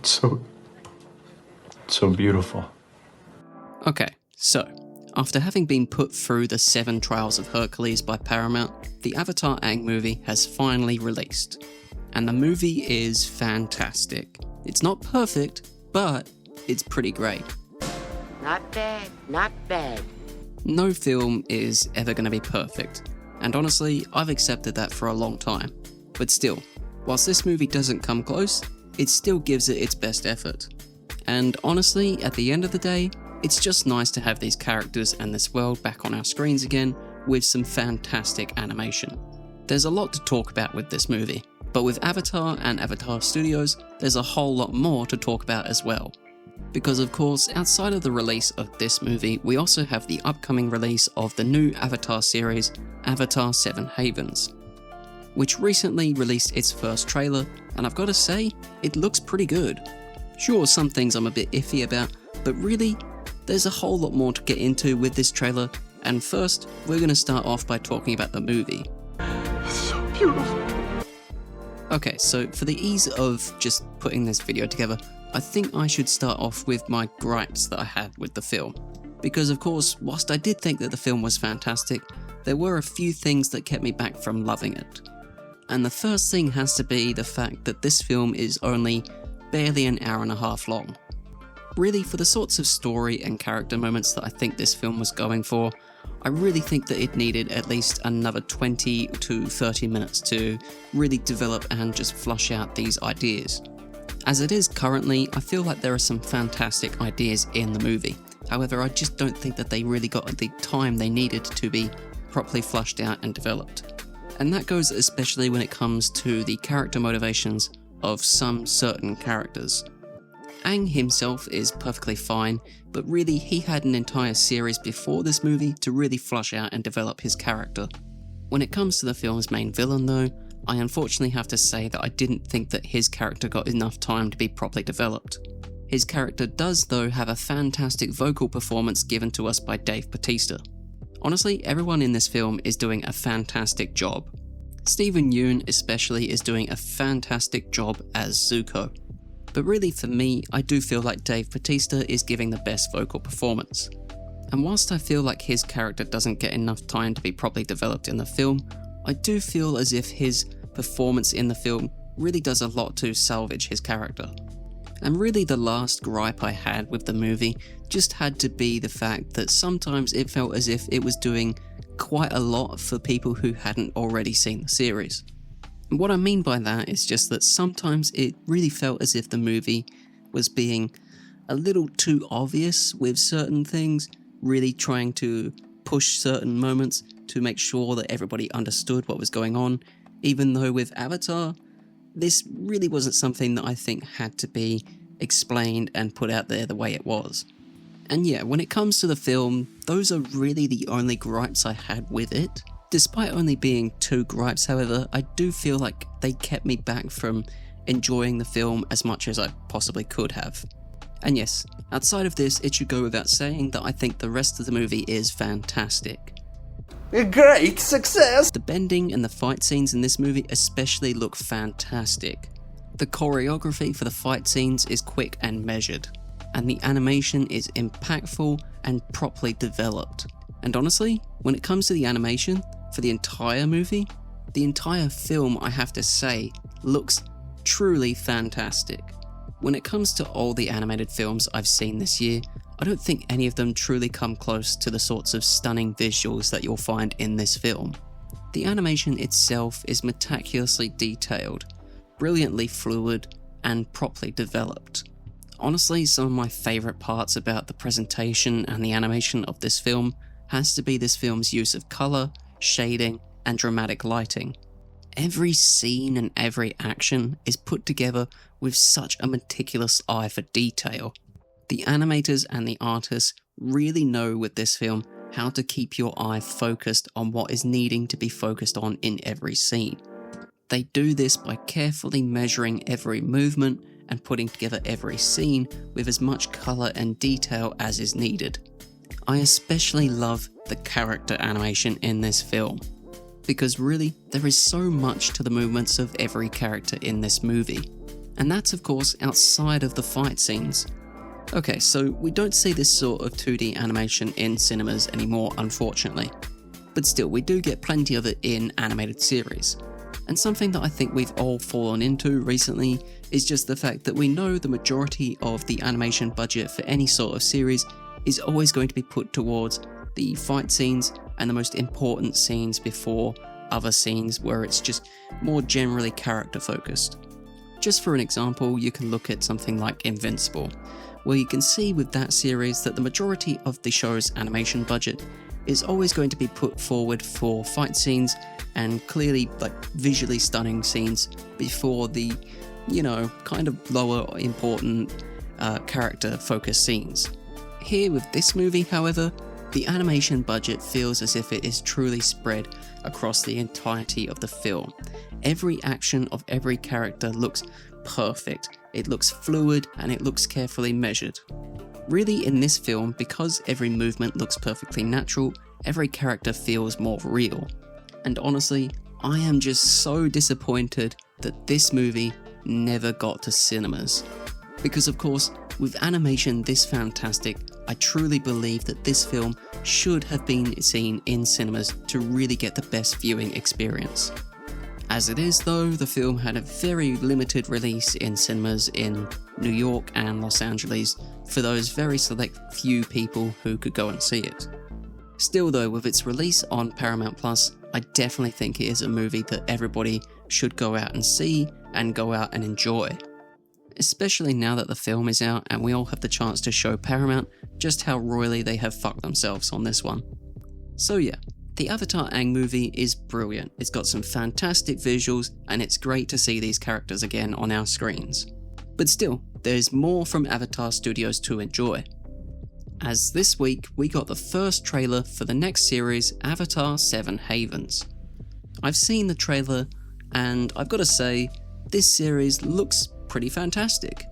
So beautiful. Okay, so, after having been put through the 7 Trials of Hercules by Paramount, the Avatar Aang movie has finally released. And the movie is fantastic. It's not perfect, but it's pretty great. Not bad, not bad. No film is ever going to be perfect, and honestly, I've accepted that for a long time. But still, whilst this movie doesn't come close, it still gives it its best effort. And honestly, at the end of the day, it's just nice to have these characters and this world back on our screens again with some fantastic animation. There's a lot to talk about with this movie, but with Avatar and Avatar Studios, there's a whole lot more to talk about as well. Because of course, outside of the release of this movie, we also have the upcoming release of the new Avatar series, Avatar 7 Havens, which recently released its first trailer, and I've got to say, it looks pretty good. Sure, some things I'm a bit iffy about, but really, there's a whole lot more to get into with this trailer, and first, we're going to start off by talking about the movie. So beautiful. Okay, so for the ease of just putting this video together, I think I should start off with my gripes that I had with the film. Because of course, whilst I did think that the film was fantastic, there were a few things that kept me back from loving it. And the first thing has to be the fact that this film is only barely an hour and a half long. Really, for the sorts of story and character moments that I think this film was going for, I really think that it needed at least another 20 to 30 minutes to really develop and just flush out these ideas. As it is currently, I feel like there are some fantastic ideas in the movie. However, I just don't think that they really got the time they needed to be properly flushed out and developed. And that goes especially when it comes to the character motivations of some certain characters. Aang himself is perfectly fine, but really he had an entire series before this movie to really flush out and develop his character. When it comes to the film's main villain though, I unfortunately have to say that I didn't think that his character got enough time to be properly developed. His character does though have a fantastic vocal performance given to us by Dave Bautista. Honestly, everyone in this film is doing a fantastic job. Steven Yeun especially is doing a fantastic job as Zuko. But really for me, I do feel like Dave Bautista is giving the best vocal performance. And whilst I feel like his character doesn't get enough time to be properly developed in the film, I do feel as if his performance in the film really does a lot to salvage his character. And really the last gripe I had with the movie just had to be the fact that sometimes it felt as if it was doing quite a lot for people who hadn't already seen the series. And what I mean by that is just that sometimes it really felt as if the movie was being a little too obvious with certain things, really trying to push certain moments to make sure that everybody understood what was going on, even though with Avatar, this really wasn't something that I think had to be explained and put out there the way it was. And yeah, when it comes to the film, those are really the only gripes I had with it. Despite only being 2 gripes, however, I do feel like they kept me back from enjoying the film as much as I possibly could have. And yes, outside of this, it should go without saying that I think the rest of the movie is fantastic. A great success! The bending and the fight scenes in this movie especially look fantastic. The choreography for the fight scenes is quick and measured, and the animation is impactful and properly developed. And honestly, when it comes to the animation for the entire movie, the entire film, I have to say, looks truly fantastic. When it comes to all the animated films I've seen this year, I don't think any of them truly come close to the sorts of stunning visuals that you'll find in this film. The animation itself is meticulously detailed, brilliantly fluid, and properly developed. Honestly, some of my favourite parts about the presentation and the animation of this film has to be this film's use of colour, shading, and dramatic lighting. Every scene and every action is put together with such a meticulous eye for detail. The animators and the artists really know with this film how to keep your eye focused on what is needing to be focused on in every scene. They do this by carefully measuring every movement and putting together every scene with as much colour and detail as is needed. I especially love the character animation in this film, because really, there is so much to the movements of every character in this movie. And that's of course outside of the fight scenes. Okay, so we don't see this sort of 2D animation in cinemas anymore, unfortunately. But still, we do get plenty of it in animated series. And something that I think we've all fallen into recently is just the fact that we know the majority of the animation budget for any sort of series is always going to be put towards the fight scenes and the most important scenes before other scenes where it's just more generally character focused. Just for an example, you can look at something like Invincible, where you can see with that series that the majority of the show's animation budget is always going to be put forward for fight scenes and clearly visually stunning scenes before the, kind of lower important character focused scenes. Here with this movie, however, the animation budget feels as if it is truly spread across the entirety of the film. Every action of every character looks perfect, it looks fluid, and it looks carefully measured. Really, in this film, because every movement looks perfectly natural, every character feels more real. And honestly, I am just so disappointed that this movie never got to cinemas. Because of course, with animation this fantastic, I truly believe that this film should have been seen in cinemas to really get the best viewing experience. As it is though, the film had a very limited release in cinemas in New York and Los Angeles for those very select few people who could go and see it. Still though, with its release on Paramount Plus, I definitely think it is a movie that everybody should go out and see and go out and enjoy. Especially now that the film is out and we all have the chance to show Paramount just how royally they have fucked themselves on this one. So yeah, the Avatar Aang movie is brilliant. It's got some fantastic visuals and it's great to see these characters again on our screens. But still, there's more from Avatar Studios to enjoy. As this week, we got the first trailer for the next series, Avatar 7 Havens. I've seen the trailer and I've got to say, this series looks pretty fantastic.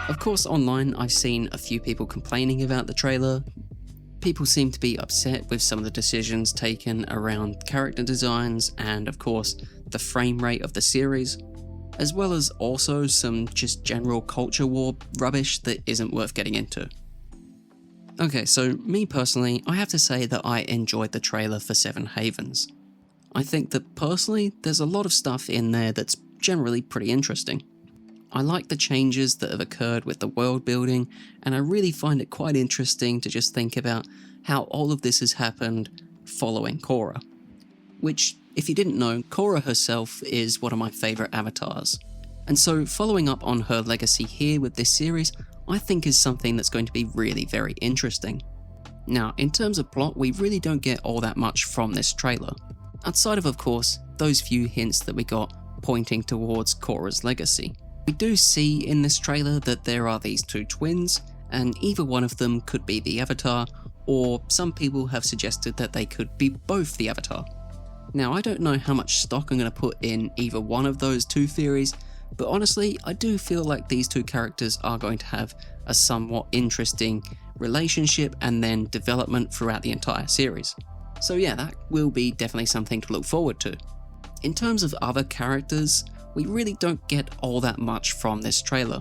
Of course, online I've seen a few people complaining about the trailer. People seem to be upset with some of the decisions taken around character designs and of course the frame rate of the series, as well as also some just general culture war rubbish that isn't worth getting into. Okay, so me personally, I have to say that I enjoyed the trailer for Seven Havens. I think that personally, there's a lot of stuff in there that's generally pretty interesting. I like the changes that have occurred with the world building, and I really find it quite interesting to just think about how all of this has happened following Korra. Which, if you didn't know, Korra herself is one of my favourite avatars. And so following up on her legacy here with this series, I think is something that's going to be really very interesting. Now, in terms of plot, we really don't get all that much from this trailer. Outside of course, those few hints that we got pointing towards Korra's legacy. We do see in this trailer that there are these two twins, and either one of them could be the Avatar, or some people have suggested that they could be both the Avatar. Now, I don't know how much stock I'm going to put in either one of those two theories, but honestly, I do feel like these two characters are going to have a somewhat interesting relationship and then development throughout the entire series. So yeah, that will be definitely something to look forward to. In terms of other characters, we really don't get all that much from this trailer.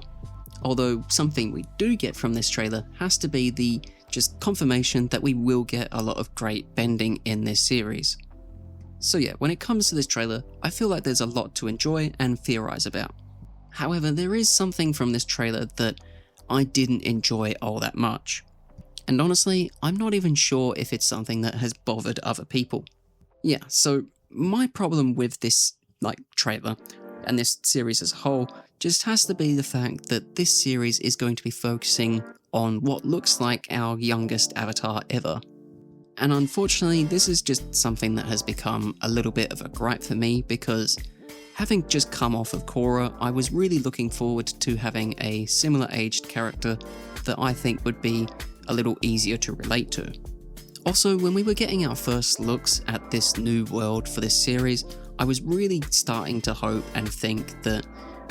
Although something we do get from this trailer has to be the just confirmation that we will get a lot of great bending in this series. So yeah, when it comes to this trailer, I feel like there's a lot to enjoy and theorize about. However, there is something from this trailer that I didn't enjoy all that much. And honestly, I'm not even sure if it's something that has bothered other people. Yeah, so my problem with this trailer and this series as a whole just has to be the fact that this series is going to be focusing on what looks like our youngest avatar ever. And unfortunately, this is just something that has become a little bit of a gripe for me because having just come off of Korra, I was really looking forward to having a similar aged character that I think would be a little easier to relate to. Also, when we were getting our first looks at this new world for this series, I was really starting to hope and think that,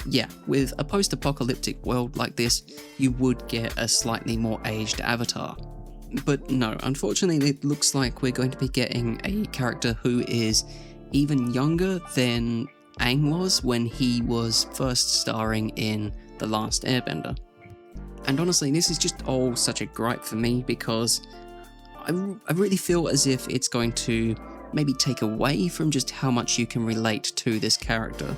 yeah, with a post-apocalyptic world like this, you would get a slightly more aged avatar. But no, unfortunately it looks like we're going to be getting a character who is even younger than Aang was when he was first starring in The Last Airbender. And honestly, this is just all such a gripe for me because I really feel as if it's going to maybe take away from just how much you can relate to this character.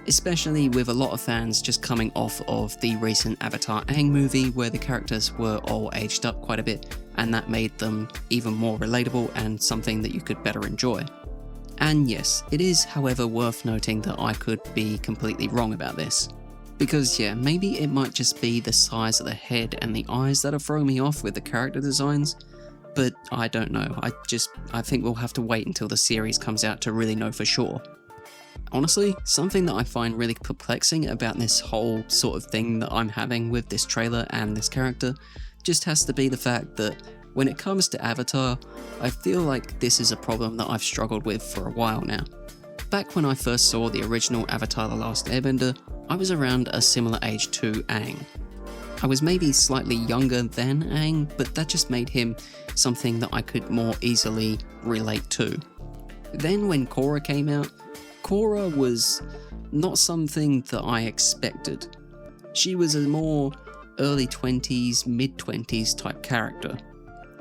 Especially with a lot of fans just coming off of the recent Avatar Aang movie where the characters were all aged up quite a bit and that made them even more relatable and something that you could better enjoy. And yes, it is however worth noting that I could be completely wrong about this. Because yeah, maybe it might just be the size of the head and the eyes that are throwing me off with the character designs, but I don't know, I think we'll have to wait until the series comes out to really know for sure. Honestly, something that I find really perplexing about this whole sort of thing that I'm having with this trailer and this character just has to be the fact that when it comes to Avatar, I feel like this is a problem that I've struggled with for a while now. Back when I first saw the original Avatar The Last Airbender, I was around a similar age to Aang. I was maybe slightly younger than Aang, but that just made him something that I could more easily relate to. Then when Korra came out, Korra was not something that I expected. She was a more early 20s, mid 20s type character,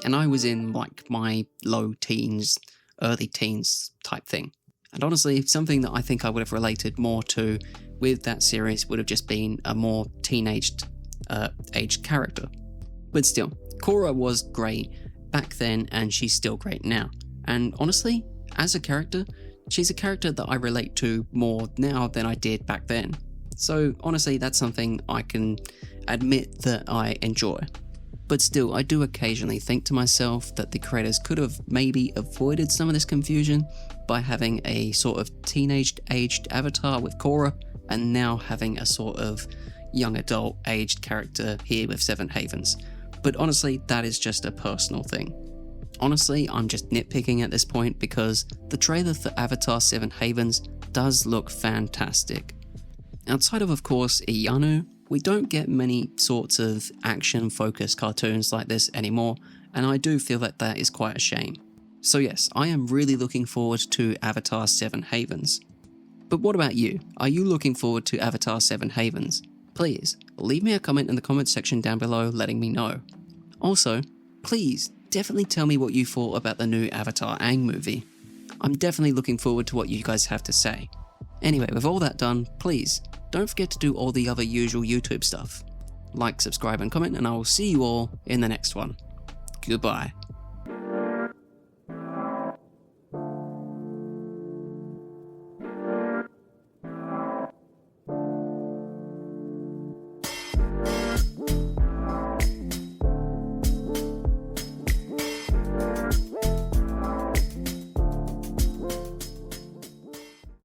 and I was in like my low teens, early teens type thing. And honestly, something that I think I would have related more to with that series would have just been a more aged character. But still, Korra was great back then and she's still great now. And honestly, as a character, she's a character that I relate to more now than I did back then. So honestly, that's something I can admit that I enjoy. But still, I do occasionally think to myself that the creators could have maybe avoided some of this confusion by having a sort of teenage-aged Avatar with Korra, and now having a sort of young adult aged character here with Seven Havens. But honestly, that is just a personal thing. Honestly, I'm just nitpicking at this point because the trailer for Avatar 7 Havens does look fantastic. Outside of course, Iyanu, we don't get many sorts of action-focused cartoons like this anymore, and I do feel that that is quite a shame. So yes, I am really looking forward to Avatar 7 Havens. But what about you? Are you looking forward to Avatar 7 Havens? Please, leave me a comment in the comment section down below letting me know. Also, please, definitely tell me what you thought about the new Avatar Aang movie. I'm definitely looking forward to what you guys have to say. Anyway, with all that done, please, don't forget to do all the other usual YouTube stuff. Like, subscribe and comment, and I will see you all in the next one. Goodbye.